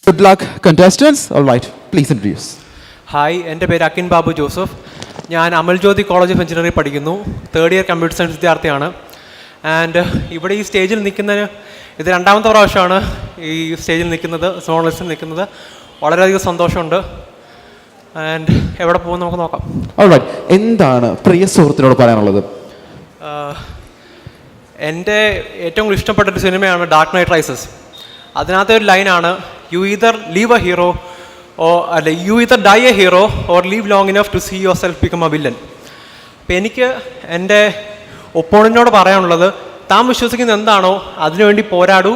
Good luck, contestants. All right, please introduce. Hi, എൻ്റെ പേര് അക്കിൻ Babu Joseph. ഞാൻ അമൽജ്യോതി കോളേജ് ഓഫ് എഞ്ചിനീയറിംഗ് പഠിക്കുന്നു. തേർഡ് ഇയർ കമ്പ്യൂട്ടർ സയൻസ് വിദ്യാർത്ഥിയാണ്. And ഇവിടെ ഈ സ്റ്റേജിൽ നിൽക്കുന്നതിന് ഇത് രണ്ടാമത്തെ പ്രാവശ്യമാണ് ഈ സ്റ്റേജിൽ നിൽക്കുന്നത്, സോണലിസ്റ്റിൽ നിൽക്കുന്നത്. വളരെയധികം സന്തോഷമുണ്ട്. ആൻഡ് എവിടെ പോകും നമുക്ക് നോക്കാം. Alright, എന്താണ് പ്രിയ സുഹൃത്തിനോട് പറയാനുള്ളത്? എൻ്റെ ഏറ്റവും കൂടുതൽ ഇഷ്ടപ്പെട്ട ഒരു സിനിമയാണ് ഡാർക്ക് നൈറ്റ് റൈസസ്. അതിനകത്തെ ഒരു ലൈനാണ്, you either live a hero അല്ല you either die a hero or live long enough to see yourself become a villain. അപ്പം എനിക്ക് എൻ്റെ ഒപ്പോണൻറ്റിനോട് പറയാനുള്ളത്, താൻ വിശ്വസിക്കുന്ന എന്താണോ അതിനുവേണ്ടി പോരാടൂ,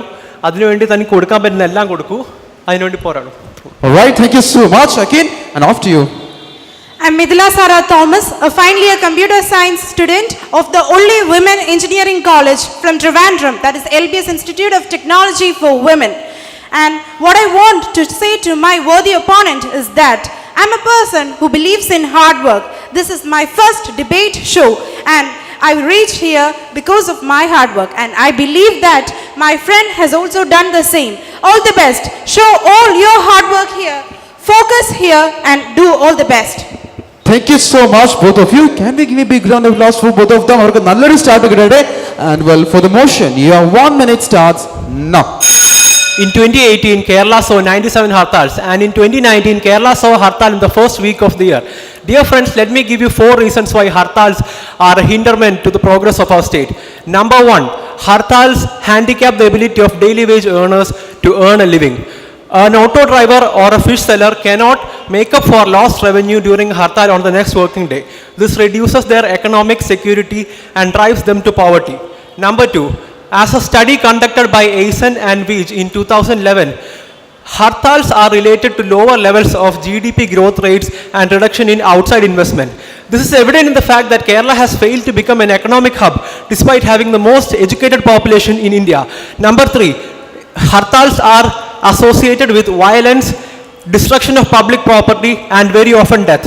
അതിനുവേണ്ടി തനിക്ക് കൊടുക്കാൻ പറ്റുന്ന എല്ലാം കൊടുക്കൂ, അതിനുവേണ്ടി പോരാടൂ. Alright, thank you so much, Akin, and off to you. I'm Midhila Sara Thomas, a final year computer science student of the only women engineering college from Trivandrum, that is LBS Institute of Technology for Women. And what I want to say to my worthy opponent is that I'm a person who believes in hard work. This is my first debate show and I reached here because of my hard work, and I believe that my friend has also done the same. All the best. Show all your hard work here. Focus here and do all the best. Thank you so much, both of you. Can we give a big round of applause for both of them? അവർക്ക് നല്ലൊരു start കിട്ടട്ടെ. And well, for the motion, your 1 minute starts now. In 2018, Kerala saw 97 hartals, and in 2019, Kerala saw a hartal in the first week of the year. Dear friends, let me give you 4 reasons why hartals are a hindrance to the progress of our state. Number 1, hartals handicap the ability of daily wage earners to earn a living. An auto driver or a fish seller cannot make up for lost revenue during hartal on the next working day. This reduces their economic security and drives them to poverty. Number 2, as a study conducted by Akin and Veej in 2011, hartals are related to lower levels of GDP growth rates and reduction in outside investment. This is evident in the fact that Kerala has failed to become an economic hub despite having the most educated population in India. Number 3, hartals are associated with violence, destruction of public property, and very often death.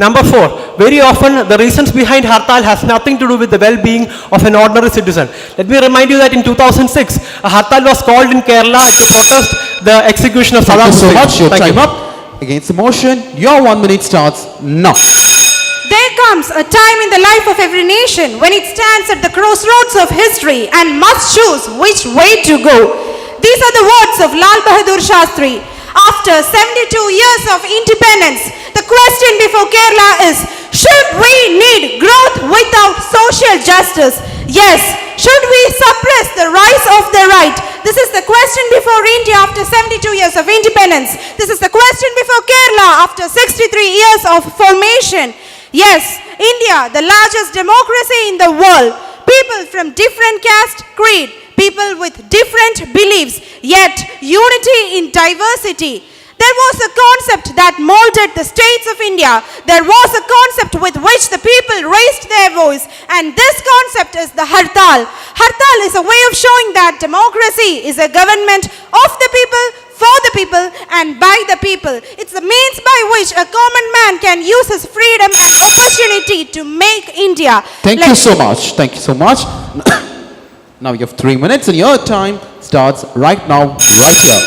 Number 4, very often the reasons behind hartal has nothing to do with the well-being of an ordinary citizen. Let me remind you that in 2006, a hartal was called in Kerala to protest the execution of Saddam Thank you so Hussein. much. Your Thank time you. up. Against the motion, your 1 minute starts now. There comes a time in the life of every nation when it stands at the crossroads of history and must choose which way to go. These are the words of Lal Bahadur Shastri. After 72 years of independence, the question before Kerala is, should we need growth without social justice? Yes. Should we suppress the rise of the right? This is the question before India after 72 years of independence. This is the question before Kerala after 63 years of formation. Yes, India, the largest democracy in the world. People from different caste, creed, people with different beliefs, yet unity in diversity. There was a concept that molded the states of India. There was a concept with which the people raised their voice, and this concept is the hartal. Hartal is a way of showing that democracy is a government of the people, for the people, and by the people. It's the means by which a common man can use his freedom and opportunity to make India. Thank you so much. Thank you so much. Now you have 3 minutes and your time starts right now, right here.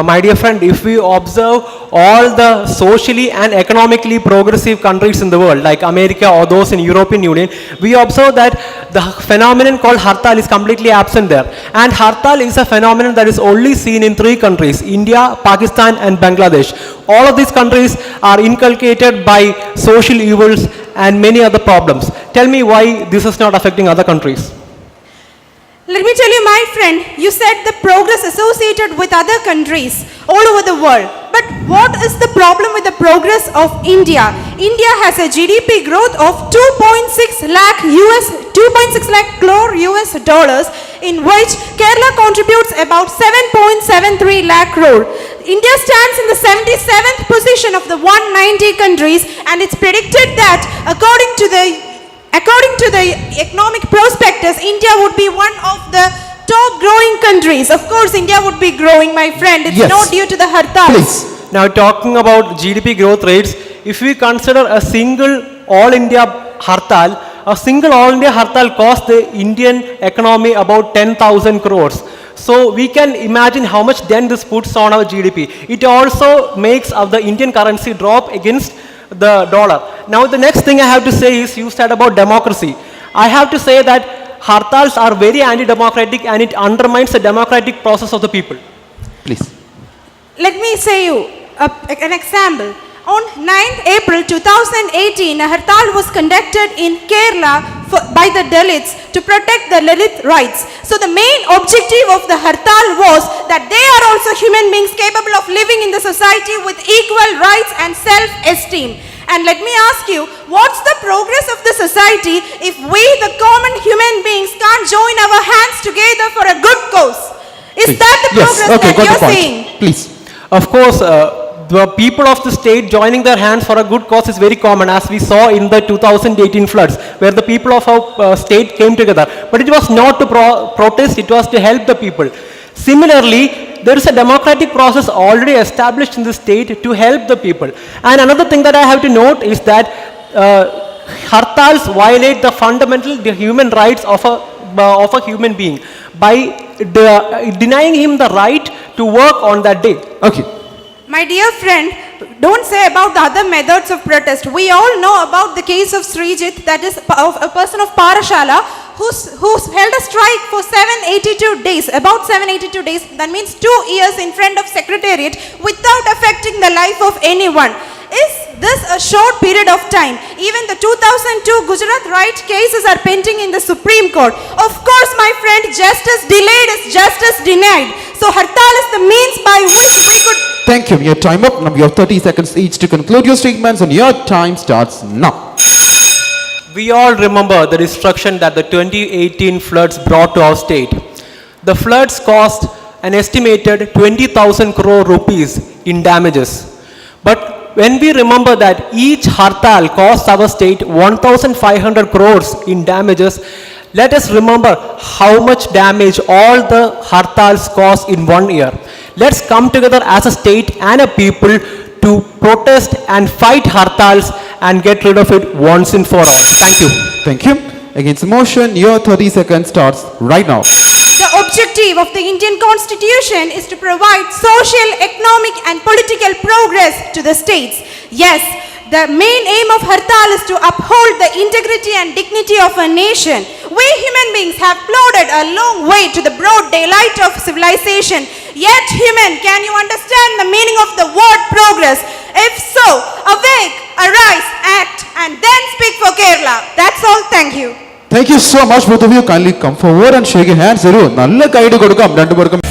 My dear friend, if we observe all the socially and economically progressive countries in the world, like America or those in European Union, we observe that the phenomenon called hartal is completely absent there. And hartal is a phenomenon that is only seen in 3 countries, India, Pakistan and Bangladesh. All of these countries are inculcated by social evils and many other problems. Tell me why this is not affecting other countries. Let me tell you, my friend, you said the progress associated with other countries all over the world. But what is the problem with the progress of India? India has a GDP growth of 2.6 lakh crore US dollars, in which Kerala contributes about 7.73 lakh crore. India stands in the 77th position of the 190 countries, and it's predicted that according to the economic prospectus, India would be one of the top growing countries. Of course, India would be growing, my friend. It's Yes. not due to the hartal. Please. Now talking about GDP growth rates, if we consider a single all India hartal, a single all India hartal cost the Indian economy about 10,000 crores. So we can imagine how much dent this puts on our GDP. It also makes the Indian currency drop against the dollar. Now the next thing I have to say is, you said about democracy. I have to say that hartals are very anti-democratic and it undermines the democratic process of the people. Please. Let me say you an example. On 9th April 2018, a hartal was conducted in Kerala by the Dalits to protect the Dalit rights. So the main objective of the hartal was that they are also human beings capable of living in the society with equal rights and self-esteem. And let me ask you, what's the progress of the society if we, the common human beings, can't join our hands together for a good cause? Is Please. that the progress Yes, okay, that got the you're point. saying? Please. Of course, the people of the state joining their hands for a good cause is very common, as we saw in the 2018 floods, where the people of our state came together. But it was not to protest, it was to help the people. Similarly, there is a democratic process already established in the state to help the people. And another thing that I have to note is that hartals violate the human rights of a human being by denying him the right to work on that day. Okay. My dear friend, don't say about the other methods of protest. We all know about the case of Srijit, that is a person of Parashala, who's held a strike for 782 days, about 782 days, that means 2 years in front of Secretariat without affecting the life of anyone. Is this a short period of time? Even the 2002 Gujarat right cases are pending in the Supreme Court. Of course, my friend, justice delayed is justice denied. So hartal is the means by which we could... Thank you. Your time up. Now you have 30 seconds each to conclude your statements, and your time starts now. We all remember the destruction that the 2018 floods brought to our state. The floods cost an estimated 20,000 crore rupees in damages. But when we remember that each hartal costs our state 1,500 crores in damages, let us remember how much damage all the hartals cause in 1 year. Let's come together as a state and a people to protest and fight hartals and get rid of it once and for all. Thank you. Thank you. Against the motion, your 30 seconds starts right now. The objective of the Indian Constitution is to provide social, economic and political progress to the states. Yes, the main aim of hartal is to uphold the integrity and dignity of a nation. We human beings have plodded a long way to the broad daylight of civilization. Yet human, can you understand the meaning of the word progress? If so, awake, arise, act and then speak for Kerala. That's all. Thank you. Thank you so much, both of you. Kindly come forward and shake your hands. Nalla guide kodukam rendu perkum.